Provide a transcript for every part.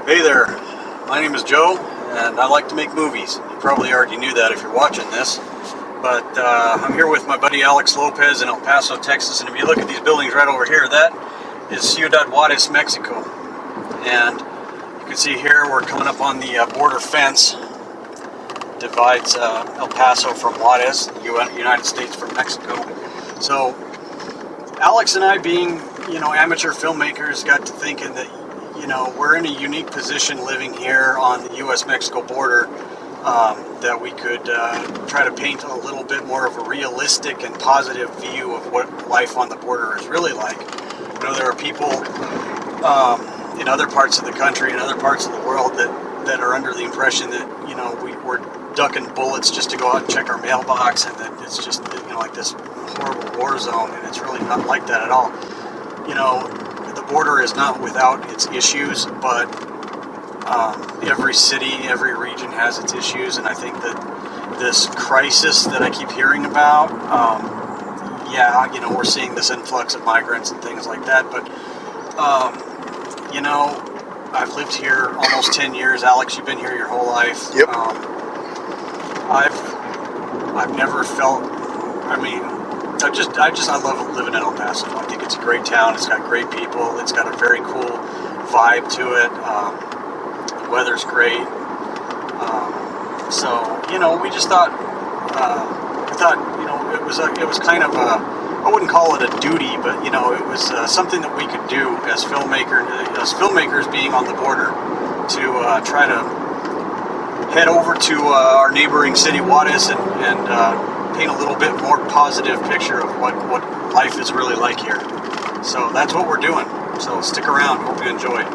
Hey there, my name is Joe, and I like to make movies. You probably already knew that if you're watching this, but I'm here with my buddy Alex Lopez in El Paso, Texas, and if you look at these buildings right over here, that is Ciudad Juarez, Mexico. And you can see here we're coming up on the border fence, divides El Paso from Juarez, the United States from Mexico. So Alex and I, being amateur filmmakers, got to thinking that we're in a unique position living here on the U.S.-Mexico border, that we could try to paint a little bit more of a realistic and positive view of what life on the border is really like. There are people in other parts of the country and other parts of the world that are under the impression that we're ducking bullets just to go out and check our mailbox, and that it's just like this horrible war zone, and it's really not like that at all. The border is not without its issues, but every city, every region has its issues, and I think that this crisis that I keep hearing about, we're seeing this influx of migrants and things like that, but I've lived here almost 10 years. Alex, you've been here your whole life. Yep. I've never felt, I love living in El Paso. I think it's a great town. It's got great people. It's got a very cool vibe to it. The weather's great. We just thought, it was kind of I wouldn't call it a duty, but it was something that we could do as filmmakers being on the border, to try to head over to our neighboring city, Juarez, and paint a little bit more positive picture of what life is really like here. So that's what we're doing. So stick around. Hope you enjoy.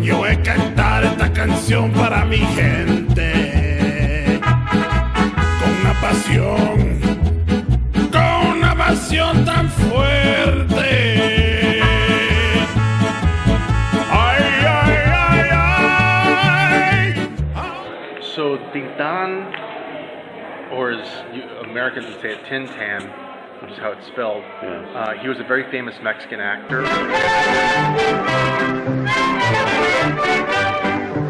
Yo voy a cantar esta canción para mi gente, con una pasión tan fuerte. Ay, ay, ay, ay. So Tintan, or as Americans would say it, Tintan, which is how it's spelled, he was a very famous Mexican actor.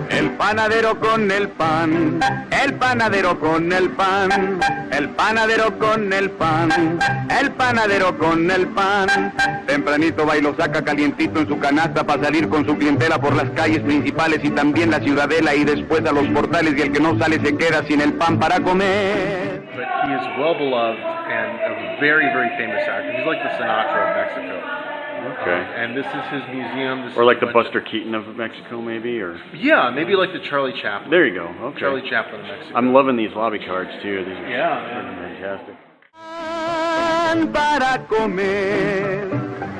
El panadero con el pan, el panadero con el pan, el panadero con el pan, el panadero con el pan. Tempranito va y lo saca calientito en su canasta para salir con su clientela por las calles principales y también la ciudadela, y después a los portales, y el que no sale se queda sin el pan para comer. But he is well beloved and a very, very famous actor. He's like the Sinatra of Mexico. Okay. And this is his museum. Or like the Buster Keaton of Mexico, maybe, or maybe like the Charlie Chaplin. There you go. Okay. Charlie Chaplin of Mexico. I'm loving these lobby cards too. These are fantastic. Pan para comer,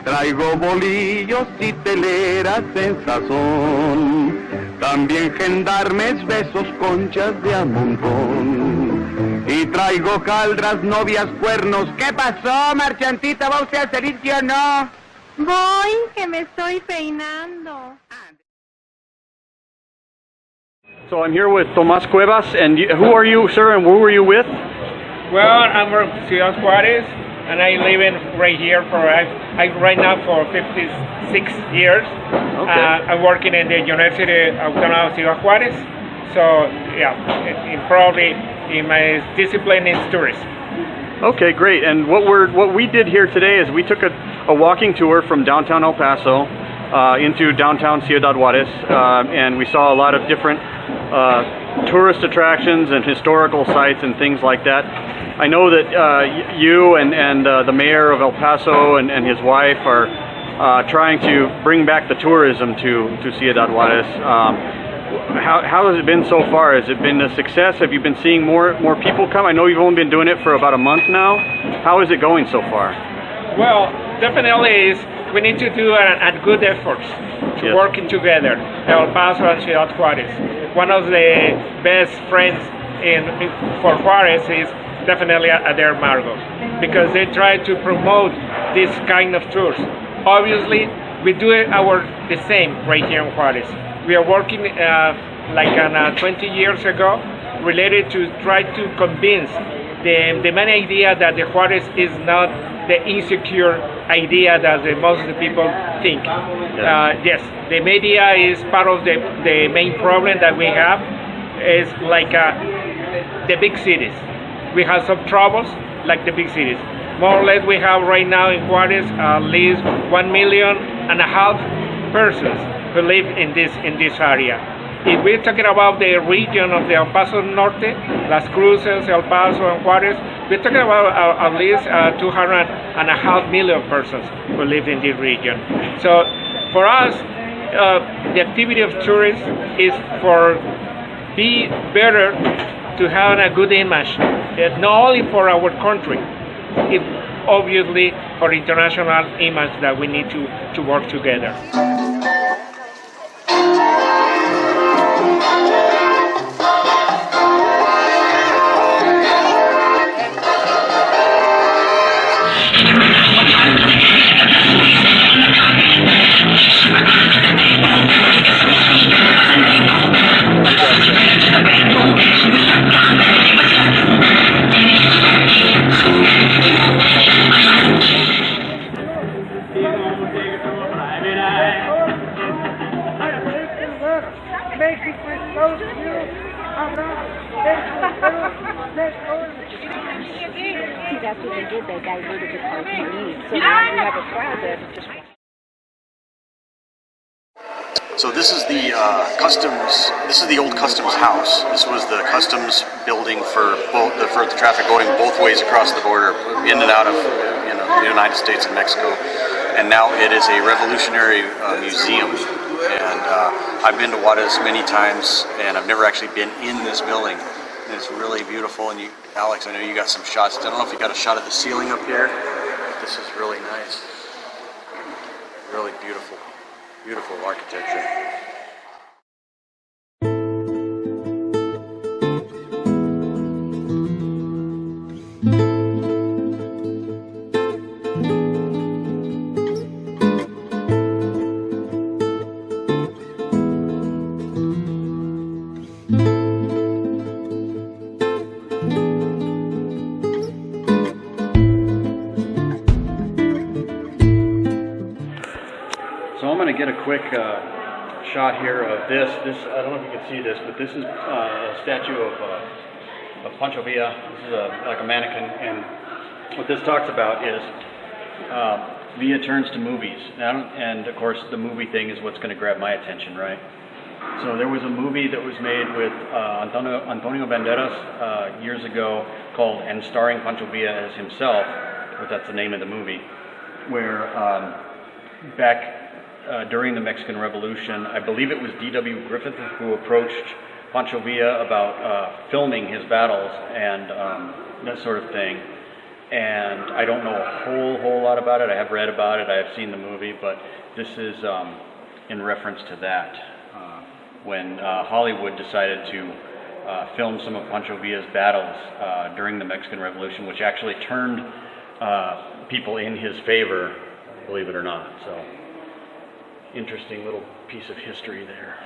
traigo bolillos y teleras en sazón, también gendarmes, besos, conchas de a montón. Y traigo caldras, novias, cuernos. ¿Qué pasó, marchantita? ¿Va usted a salir, sí o no? Voy, que me estoy peinando. So I'm here with Tomas Cuevas, and who are you, sir, and who are you with? Well, I'm from Ciudad Juarez, and I live in right here right now for 56 years. Okay. I'm working in the University Autónoma of Ciudad Juarez. So probably in my discipline is tourism. Okay, great. And what we did here today is we took a walking tour from downtown El Paso into downtown Ciudad Juarez, and we saw a lot of different tourist attractions and historical sites and things like that. I know that you and the mayor of El Paso and his wife are trying to bring back the tourism to Ciudad Juarez. How has it been so far? Has it been a success? Have you been seeing more people come? I know you've only been doing it for about a month now. How is it going so far? Well, definitely we need to do a good efforts to working together, El Paso and Ciudad Juarez. One of the best friends for Juarez is definitely Adair Margos, because they try to promote this kind of tours. Obviously, we do the same right here in Juarez. We are working 20 years ago, related to try to convince the main idea that the Juarez is not the insecure idea that most of the people think. Yes, the media is part of the main problem that we have, is like the big cities. We have some troubles like the big cities. More or less we have right now in Juarez at least 1.5 million persons who live in this area. If we're talking about the region of the El Paso Norte, Las Cruces, El Paso, and Juarez, we're talking about at least 2.5 million persons who live in this region. So for us, the activity of tourism is for be better to have a good image, not only for our country, obviously for international image that we need to work together. That's what they did. They diverted the park underneath. So now we have a plaza. So this is the customs. This is the old customs house. This was the customs building for the traffic going both ways across the border, in and out of the United States and Mexico. And now it is a revolutionary museum. And I've been to Juarez many times, and I've never actually been in this building. And it's really beautiful. And Alex, I know you got some shots. I don't know if you got a shot of the ceiling up here. But this is really nice. Really beautiful. Beautiful architecture. So I'm going to get a quick shot here of this. I don't know if you can see this, but this is a statue of Pancho Villa. This is like a mannequin, and what this talks about is Villa turns to movies. And of course the movie thing is what's going to grab my attention, right? So there was a movie that was made with Antonio Banderas years ago called, and starring Pancho Villa as himself, but that's the name of the movie, where back during the Mexican Revolution, I believe it was D.W. Griffith who approached Pancho Villa about filming his battles and that sort of thing. And I don't know a whole lot about it. I have read about it, I have seen the movie, but this is in reference to that. When Hollywood decided to film some of Pancho Villa's battles during the Mexican Revolution, which actually turned people in his favor, believe it or not. So, interesting little piece of history there.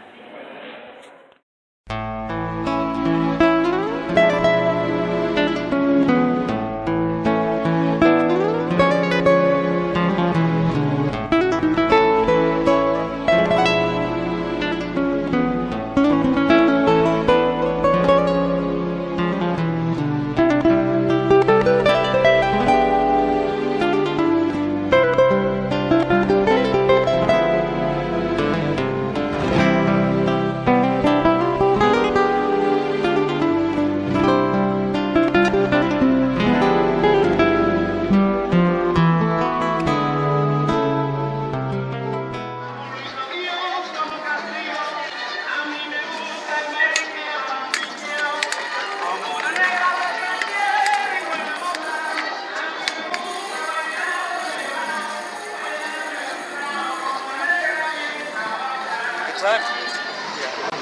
time.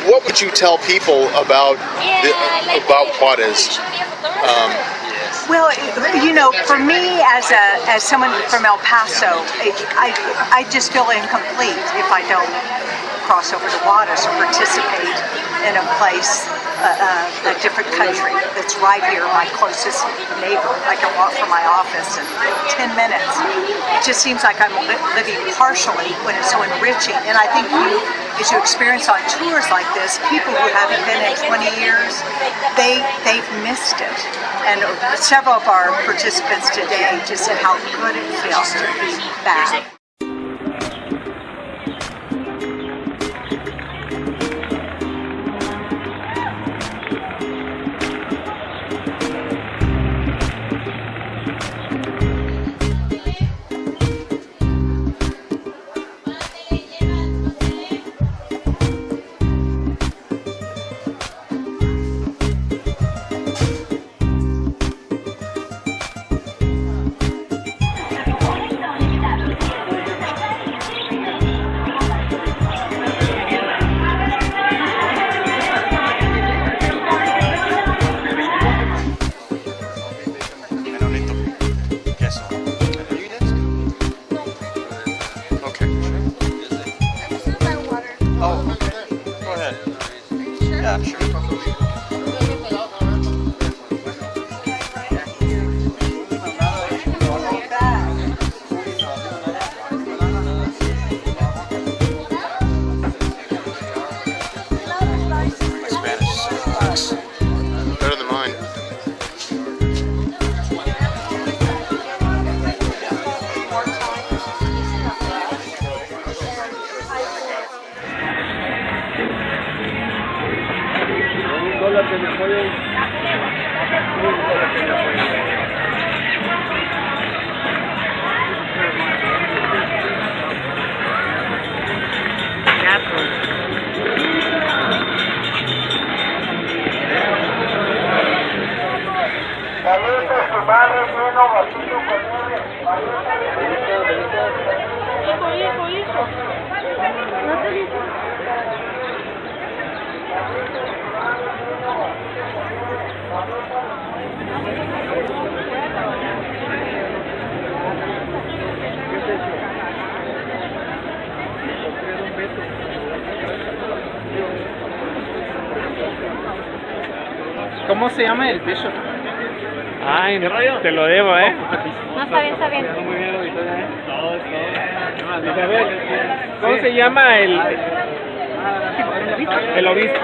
What would you tell people about Juarez? Well, you know, for me as someone from El Paso, I just feel incomplete if I don't cross over to Juarez or participate in a place, a different country that's right here, my closest neighbor. I can walk from my office in 10 minutes. It just seems like I'm living partially when it's so enriching. And I think as you experience on tours like this, people who haven't been in 20 years, they've missed it. And several of our participants today just said how good it feels to be back. Yeah, sure. Better than mine. ¿Cómo se llama el bishop? Ay, te lo debo, ¿eh? No, está bien, está bien. ¿Cómo se llama el obispo?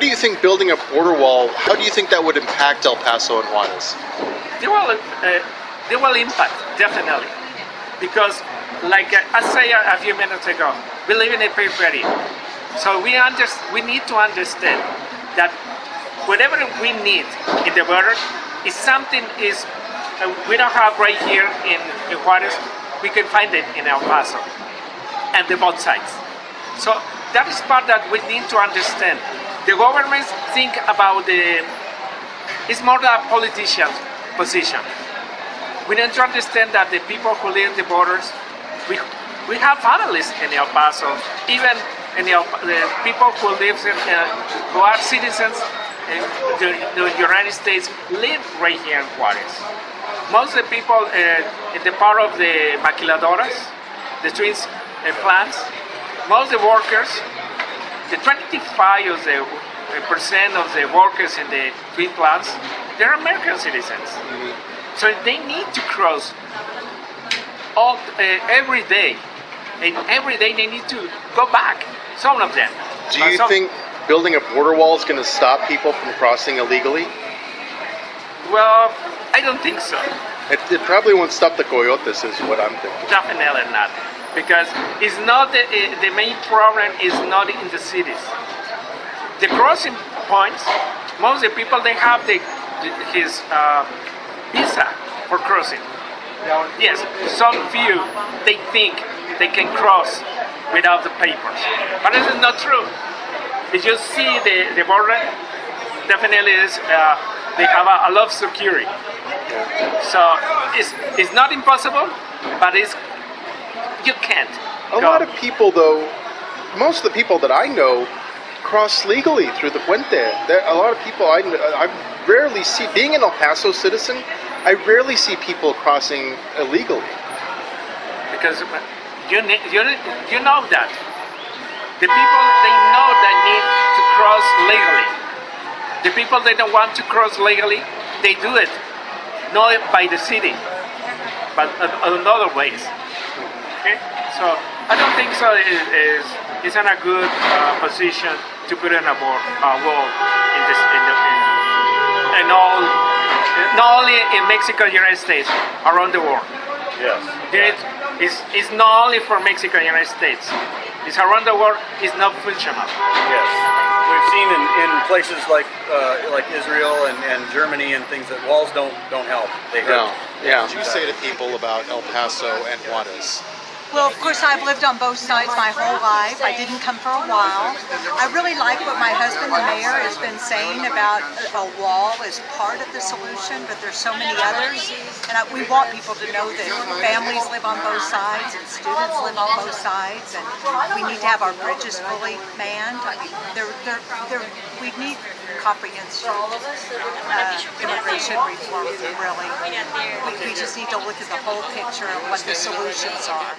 What do you think building a border wall, how do you think that would impact El Paso and Juarez? They will impact, definitely. Because, like I said a few minutes ago, we live in a periphery. So we need to understand that whatever we need in the border is something we don't have right here in Juarez. We can find it in El Paso and the both sides. So that is part that we need to understand. The governments think about it's more a politician's position. We need to understand that the people who live the borders, we have families in El Paso, even in the people who live who are citizens in the United States live right here in Juarez. Most of the people in the part of the maquiladoras, the twins plants, most of the workers, the 25% of the workers in the twin plants, they're American citizens. So they need to cross every day. And every day they need to go back, some of them. Do you think building a border wall is going to stop people from crossing illegally? Well, I don't think so. It probably won't stop the coyotes, is what I'm thinking. Definitely not, because it's not the main problem is not in the cities. The crossing points, most of the people they have his visa for crossing. Yes, some few they think they can cross without the papers, but this is not true. If you see the border, definitely they have a lot of security. So it's not impossible, but you can't. A lot of people, though, most of the people that I know cross legally through the puente. A lot of people I rarely see, being an El Paso citizen, I rarely see people crossing illegally. Because you know that the people they know they need to cross legally. The people they don't want to cross legally, they do it. Not by the city, but in other ways. Okay, so I don't think so. It's in a good position to put in a wall in not only in Mexico, United States, around the world. Yes. It's not only for Mexico and United States. It's around the world. It's not functional. Yes. We've seen in places like Israel and Germany and things that walls don't help. They hurt. Yeah. What would you say to people about El Paso and Juarez? Well, of course, I've lived on both sides my whole life. I didn't come for a while. I really like what my husband, the mayor, has been saying about a wall as part of the solution, but there's so many others. And we want people to know that families live on both sides and students live on both sides, and we need to have our bridges fully manned. I mean, we need comprehensive immigration reform, really. We just need to look at the whole picture of what the solutions are.